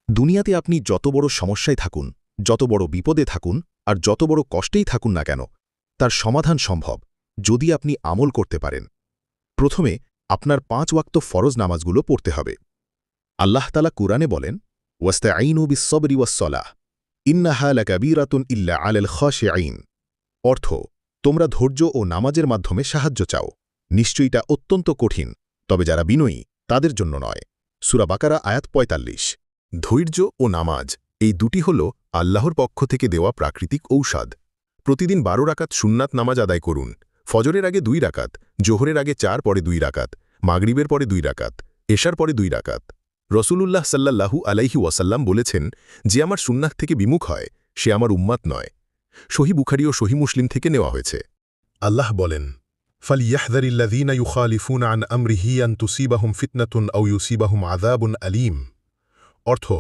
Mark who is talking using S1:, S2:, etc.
S1: দুনিয়াতে আপনি যত বড় সমস্যায় থাকুন, যত বড় বিপদে থাকুন আর যত বড় কষ্টেই থাকুন না কেন, তার সমাধান সম্ভব যদি আপনি আমল করতে পারেন। প্রথমে আপনার 5 ওয়াক্ত ফরজ নামাজগুলো পড়তে হবে। আল্লাহ তাআলা কুরআনে বলেন, ওয়াস্তাঈনু বিস-সাবরি ওয়াস-সালাহ ইন্নাহা লাকাবীরাতুন ইল্লা আলাল খাশিঈন। অর্থ, তোমরা ধৈর্য ও নামাজের মাধ্যমে সাহায্য চাও, নিশ্চয়ই এটা অত্যন্ত কঠিন, তবে যারা বিনয়ী তাদের জন্য নয়। সূরা বাকারা আয়াত 45।
S2: ধৈর্য ও নামাজ এই দুটি হল আল্লাহর পক্ষ থেকে দেওয়া প্রাকৃতিক ঔষধ। প্রতিদিন 12 রাকাত সুন্নাত নামাজ আদায় করুন। ফজরের আগে 2 রাকাত, জোহরের আগে 4, পরে 2 রাকাত, মাগরিবের পরে 2 রাকাত, এশার পরে 2 রাকাত। রসূলুল্লাহ সাল্লাল্লাহু আলাইহি ওয়াসাল্লাম বলেছেন, যে আমার সুন্নাত থেকে বিমুখ হয় সে আমার উম্মাত নয়। সহিহ বুখারী ও সহিহ মুসলিম থেকে নেওয়া হয়েছে। আল্লাহ বলেন, ফালইয়াহযারিল্লাযীনা ইউখালিফুনা আন আমরিহি আন তুসিবাহুম ফিতনাতুন আও ইউসিবাহুম আযাবুন আলীম। অর্থ,